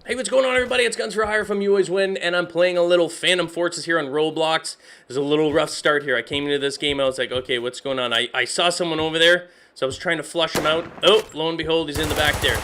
Hey, what's going on, everybody? It's Guns for Hire from YouAlwaysWin, and I'm playing a little Phantom Forces here on Roblox. There's a little rough start here. I came into this game, I was like, okay, what's going on? I saw someone over there, so I was trying to flush him out. Oh, lo and behold, he's in the back there.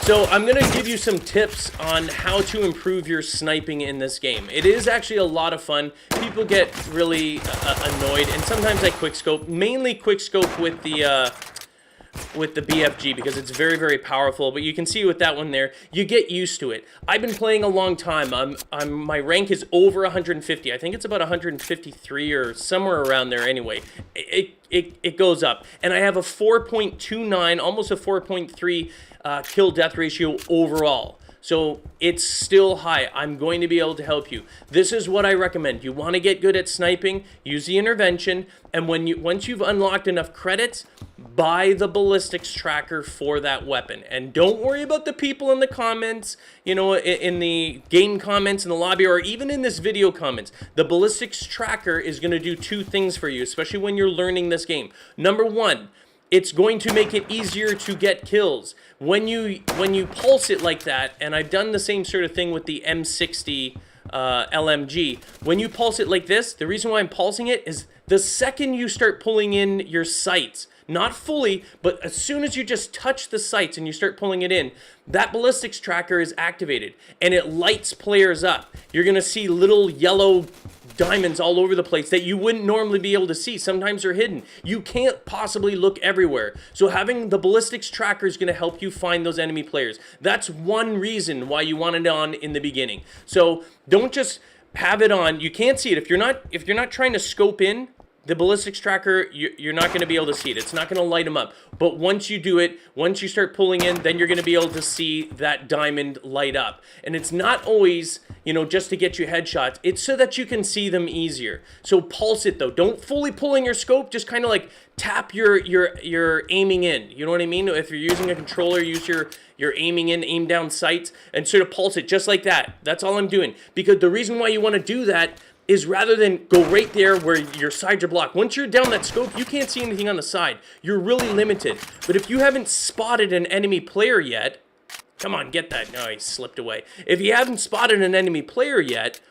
So I'm going to give you some tips on how to improve your sniping in this game. It is actually a lot of fun. People get really annoyed, and sometimes I quickscope, mainly quickscope with the BFG because it's very, very powerful. But you can see with that one there, you get used to it. I've been playing a long time. My rank is over 150. I think it's about 153 or somewhere around there anyway. It goes up. And I have a 4.29, almost a 4.3 kill death ratio overall. So it's still high. I'm going to be able to help you. This is what I recommend. You want to get good at sniping, use the intervention, and once you've unlocked enough credits, buy the ballistics tracker for that weapon. And don't worry about the people in the comments, you know, in the game comments in the lobby, or even in this video comments. The ballistics tracker is going to do two things for you, especially when you're learning this game. Number one, it's going to make it easier to get kills. When you pulse it like that, and I've done the same sort of thing with the M60 LMG. When you pulse it like this, the reason why I'm pulsing it is the second you start pulling in your sights, not fully, but as soon as you just touch the sights and you start pulling it in, that ballistics tracker is activated and it lights players up. You're gonna see little yellow diamonds all over the place that you wouldn't normally be able to see. Sometimes they're hidden. You can't possibly look everywhere. So having the ballistics tracker is going to help you find those enemy players. That's one reason why you want it on in the beginning. So don't just have it on. You can't see it if you're not trying to scope in. The ballistics tracker, you're not going to be able to see it. It's not going to light them up. But once you do it, once you start pulling in, then you're going to be able to see that diamond light up. And it's not always, you know, just to get you headshots. It's so that you can see them easier. So pulse it, though. Don't fully pull in your scope. Just kind of like tap your aiming in. You know what I mean? If you're using a controller, use your aiming in, aim down sights, and sort of pulse it just like that. That's all I'm doing. Because the reason why you want to do that is rather than go right there where your sides are blocked. Once you're down that scope, you can't see anything on the side. You're really limited. But if you haven't spotted an enemy player yet, come on, get that. No, he slipped away. If you haven't spotted an enemy player yet,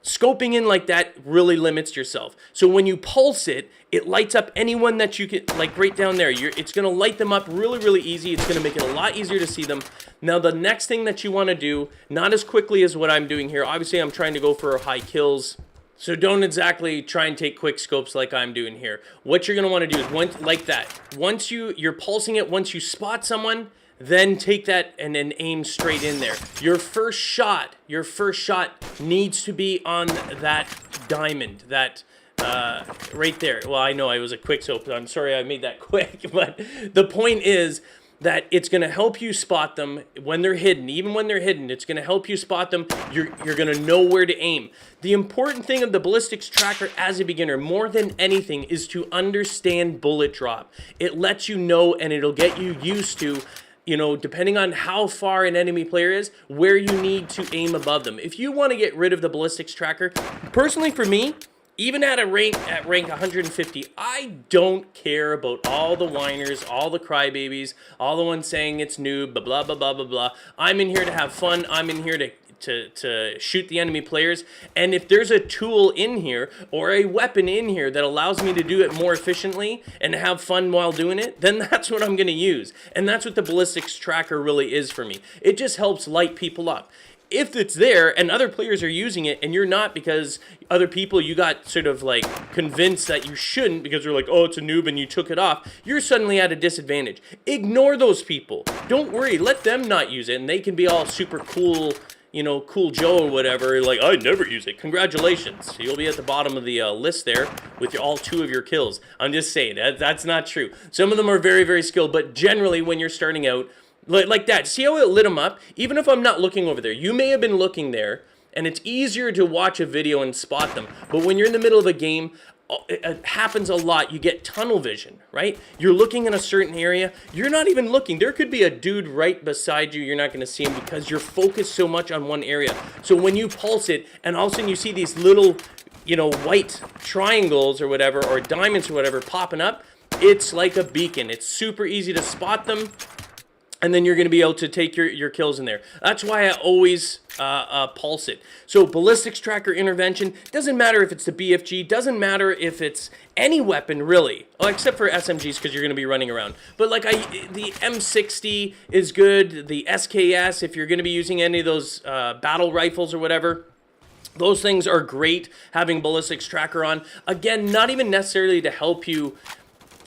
scoping in like that really limits yourself. So when you pulse it, it lights up anyone that you can, like right down there. It's going to light them up really, really easy. It's going to make it a lot easier to see them. Now, the next thing that you want to do, not as quickly as what I'm doing here. Obviously, I'm trying to go for high kills. So don't exactly try and take quick scopes like I'm doing here. What you're going to want to do is, like that. Once you're pulsing it, once you spot someone, then take that and then aim straight in there. Your first shot needs to be on that diamond, that right there. Well, I know I was a quick scope. I'm sorry I made that quick, but the point is that it's going to help you spot them when they're hidden. Even when they're hidden, it's going to help you spot them. You're going to know where to aim. The important thing of the ballistics tracker as a beginner, more than anything, is to understand bullet drop. It lets you know, and it'll get you used to, you know, depending on how far an enemy player is, where you need to aim above them. If you want to get rid of the ballistics tracker, personally for me, even at rank 150, I don't care about all the whiners, all the crybabies, all the ones saying it's noob, blah, blah, blah, blah, blah, blah. I'm in here to have fun. I'm in here to shoot the enemy players. And if there's a tool in here or a weapon in here that allows me to do it more efficiently and have fun while doing it, then that's what I'm going to use. And that's what the ballistics tracker really is for me. It just helps light people up. If it's there and other players are using it and you're not, because other people, you got sort of like convinced that you shouldn't because they're like, oh, it's a noob, and you took it off, you're suddenly at a disadvantage. Ignore those people. Don't worry. Let them not use it, and they can be all super cool, you know, cool Joe or whatever, like, I never use it. Congratulations. You'll be at the bottom of the list there with all 2 of your kills. I'm just saying, that's not true. Some of them are very, very skilled, but generally when you're starting out, like that, see how it lit them up? Even if I'm not looking over there, you may have been looking there, and it's easier to watch a video and spot them. But when you're in the middle of a game, it happens a lot. You get tunnel vision, right? You're looking in a certain area. You're not even looking. There could be a dude right beside you. You're not going to see him because you're focused so much on one area. So when you pulse it, and all of a sudden you see these little, you know, white triangles or whatever, or diamonds or whatever popping up, it's like a beacon. It's super easy to spot them. and then you're going to be able to take your kills in there. That's why I always pulse it. So ballistics tracker intervention, doesn't matter if it's the BFG, doesn't matter if it's any weapon really, well, except for SMGs because you're going to be running around. But like the M60 is good, the SKS, if you're going to be using any of those battle rifles or whatever, those things are great having ballistics tracker on. Again, not even necessarily to help you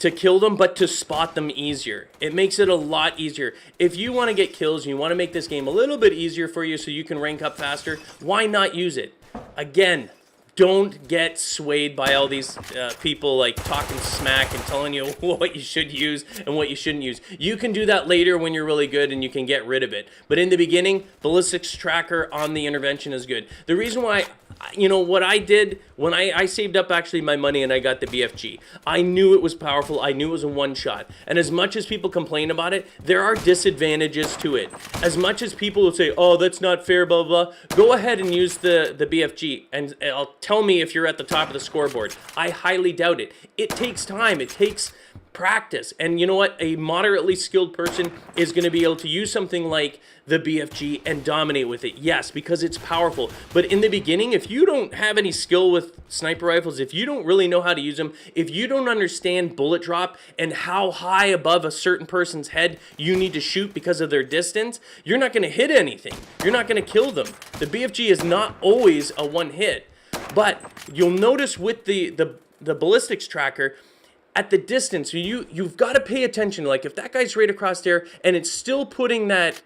to kill them, but to spot them easier. It makes it a lot easier. If you want to get kills, and you want to make this game a little bit easier for you so you can rank up faster, why not use it? Again, don't get swayed by all these people like talking smack and telling you what you should use and what you shouldn't use. You can do that later when you're really good and you can get rid of it. But in the beginning, ballistics tracker on the intervention is good. The reason why, you know, what I did when I saved up actually my money and I got the BFG, I knew it was powerful. I knew it was a one-shot. And as much as people complain about it, there are disadvantages to it. As much as people will say, oh, that's not fair, blah, blah, blah, go ahead and use the BFG and tell me if you're at the top of the scoreboard. I highly doubt it. It takes time. It takes practice. And you know what? A moderately skilled person is going to be able to use something like the BFG and dominate with it. Yes, because it's powerful. But in the beginning, if you don't have any skill with sniper rifles, if you don't really know how to use them, if you don't understand bullet drop and how high above a certain person's head you need to shoot because of their distance, you're not going to hit anything. You're not going to kill them. The BFG is not always a one hit. But you'll notice with the ballistics tracker, at the distance, you've got to pay attention. Like if that guy's right across there and it's still putting that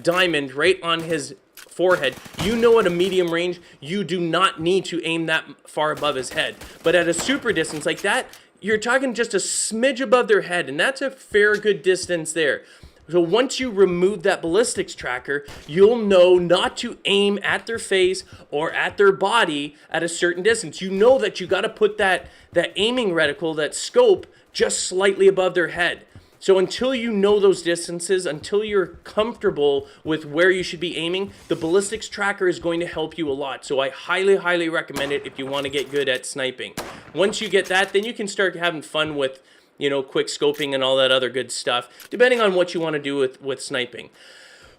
diamond right on his forehead, you know at a medium range, you do not need to aim that far above his head. But at a super distance like that, you're talking just a smidge above their head, and that's a fair good distance there. So once you remove that ballistics tracker, you'll know not to aim at their face or at their body at a certain distance. You know that you got to put that aiming reticle, that scope, just slightly above their head. So until you know those distances, until you're comfortable with where you should be aiming, the ballistics tracker is going to help you a lot. So I highly, highly recommend it if you want to get good at sniping. Once you get that, then you can start having fun with, you know, quick scoping and all that other good stuff, depending on what you want to do with sniping.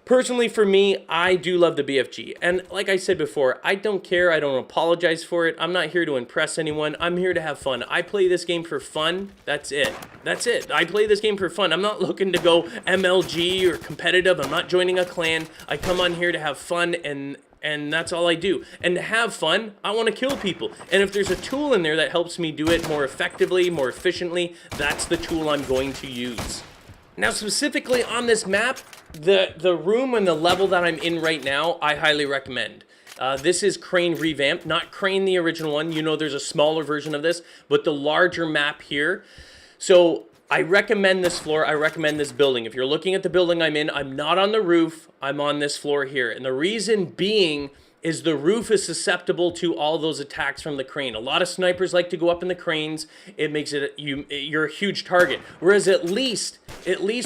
Personally, for me, I do love the BFG. And like I said before, I don't care. I don't apologize for it. I'm not here to impress anyone. I'm here to have fun. I play this game for fun. That's it. That's it. I play this game for fun. I'm not looking to go MLG or competitive. I'm not joining a clan. I come on here to have fun, and that's all I do. And to have fun, I want to kill people. And if there's a tool in there that helps me do it more effectively, more efficiently, that's the tool I'm going to use. Now, specifically on this map, the room and the level that I'm in right now, I highly recommend. This is Crane Revamped, not Crane the original one. You know there's a smaller version of this, but the larger map here. So I recommend this floor. I recommend this building. If you're looking at the building I'm in, I'm not on the roof. I'm on this floor here. And the reason being is the roof is susceptible to all those attacks from the crane. A lot of snipers like to go up in the cranes. It makes it you're a huge target. Whereas at least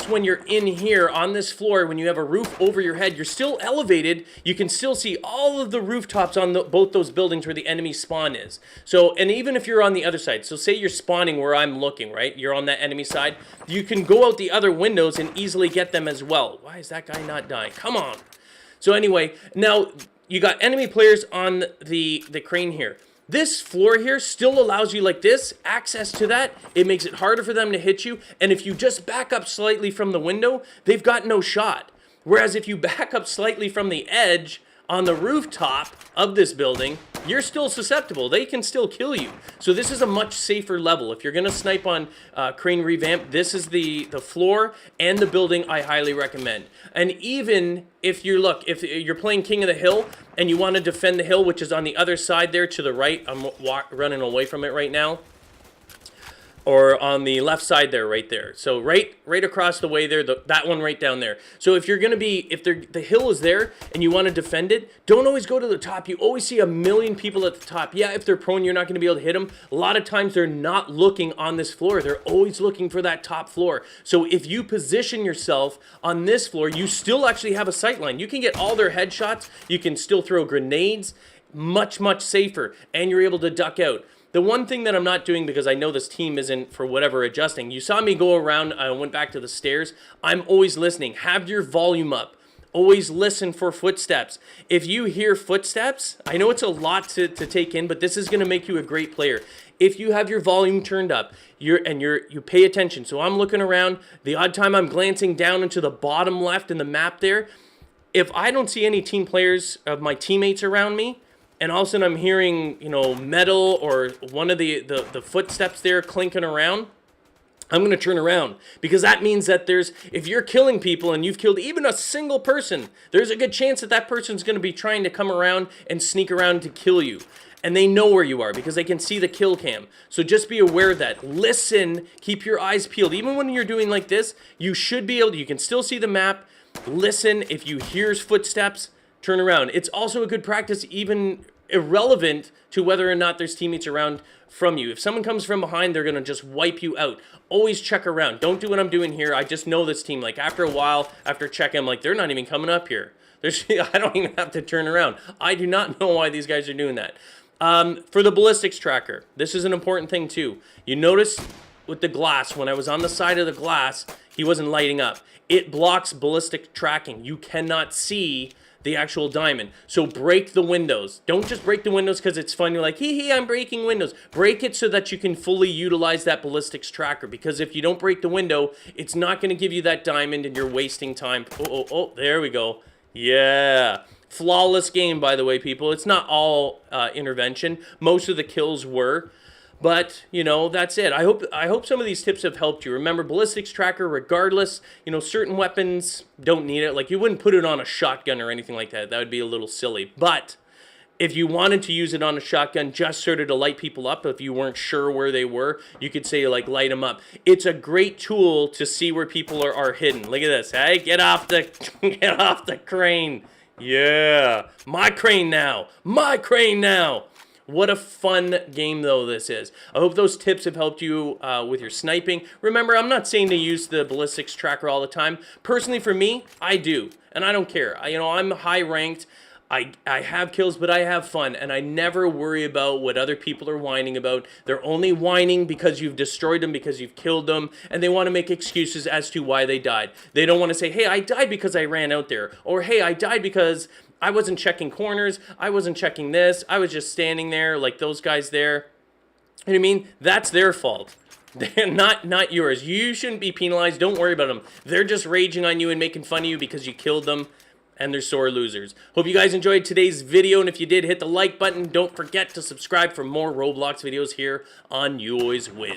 when you're in here on this floor, when you have a roof over your head, you're still elevated. You can still see all of the rooftops on both those buildings where the enemy spawn is. So, and even if you're on the other side, so say you're spawning where I'm looking, right? You're on that enemy side. You can go out the other windows and easily get them as well. Why is that guy not dying? Come on. So anyway, now you got enemy players on the crane here. This floor here still allows you, like this, access to that. It makes it harder for them to hit you. And if you just back up slightly from the window, they've got no shot. Whereas if you back up slightly from the edge on the rooftop of this building, you're still susceptible. They can still kill you. So this is a much safer level. If you're going to snipe on Crane Revamp, this is the floor and the building I highly recommend. And even if if you're playing King of the Hill and you want to defend the hill, which is on the other side there to the right, I'm running away from it right now, or on the left side there, right there. So right across the way there, that one right down there. So if you're going to be, if the hill is there and you want to defend it, don't always go to the top. You always see a million people at the top. Yeah, if they're prone, you're not going to be able to hit them. A lot of times they're not looking on this floor. They're always looking for that top floor. So if you position yourself on this floor, you still actually have a sight line. You can get all their headshots. You can still throw grenades. Much, much safer. And you're able to duck out. The one thing that I'm not doing, because I know this team isn't, for whatever, adjusting. You saw me go around, I went back to the stairs. I'm always listening. Have your volume up. Always listen for footsteps. If you hear footsteps, I know it's a lot to take in, but this is going to make you a great player. If you have your volume turned up, you pay attention. So I'm looking around. The odd time I'm glancing down into the bottom left in the map there. If I don't see any team players of my teammates around me, and all of a sudden I'm hearing, metal or one of the footsteps there clinking around, I'm going to turn around, because that means that if you're killing people and you've killed even a single person, there's a good chance that person's going to be trying to come around and sneak around to kill you. And they know where you are because they can see the kill cam. So just be aware of that. Listen, keep your eyes peeled. Even when you're doing like this, you should be able to, you can still see the map. Listen, if you hear footsteps, turn around. It's also a good practice, even irrelevant to whether or not there's teammates around from you. If someone comes from behind, they're going to just wipe you out. Always check around. Don't do what I'm doing here. I just know this team. Like, after a while, after checking, I'm like, they're not even coming up here. I don't even have to turn around. I do not know why these guys are doing that. For the ballistics tracker, this is an important thing too. You notice with the glass, when I was on the side of the glass, he wasn't lighting up. It blocks ballistic tracking. You cannot see the actual diamond. So break the windows. Don't just break the windows because it's fun. You're like, hee, I'm breaking windows. Break it so that you can fully utilize that ballistics tracker, because if you don't break the window, it's not going to give you that diamond and you're wasting time. Oh, there we go. Yeah. Flawless game, by the way, people. It's not all intervention. Most of the kills were. But, that's it. I hope some of these tips have helped you. Remember, ballistics tracker, regardless, certain weapons don't need it. Like, you wouldn't put it on a shotgun or anything like that. That would be a little silly. But if you wanted to use it on a shotgun just sort of to light people up, if you weren't sure where they were, you could say, like, light them up. It's a great tool to see where people are hidden. Look at this. Hey, get off the crane. Yeah. My crane now. My crane now. What a fun game, though, this is. I hope those tips have helped you with your sniping. Remember, I'm not saying to use the ballistics tracker all the time. Personally, for me, I do, and I don't care. I'm high ranked. I have kills, but I have fun, and I never worry about what other people are whining about. They're only whining because you've destroyed them, because you've killed them, and they want to make excuses as to why they died. They don't want to say, hey, I died because I ran out there, or hey, I died because I wasn't checking corners, I wasn't checking this, I was just standing there like those guys there. You know what I mean? That's their fault. They're not yours. You shouldn't be penalized. Don't worry about them. They're just raging on you and making fun of you because you killed them, and they're sore losers. Hope you guys enjoyed today's video, and if you did, hit the like button. Don't forget to subscribe for more Roblox videos here on You Always Win.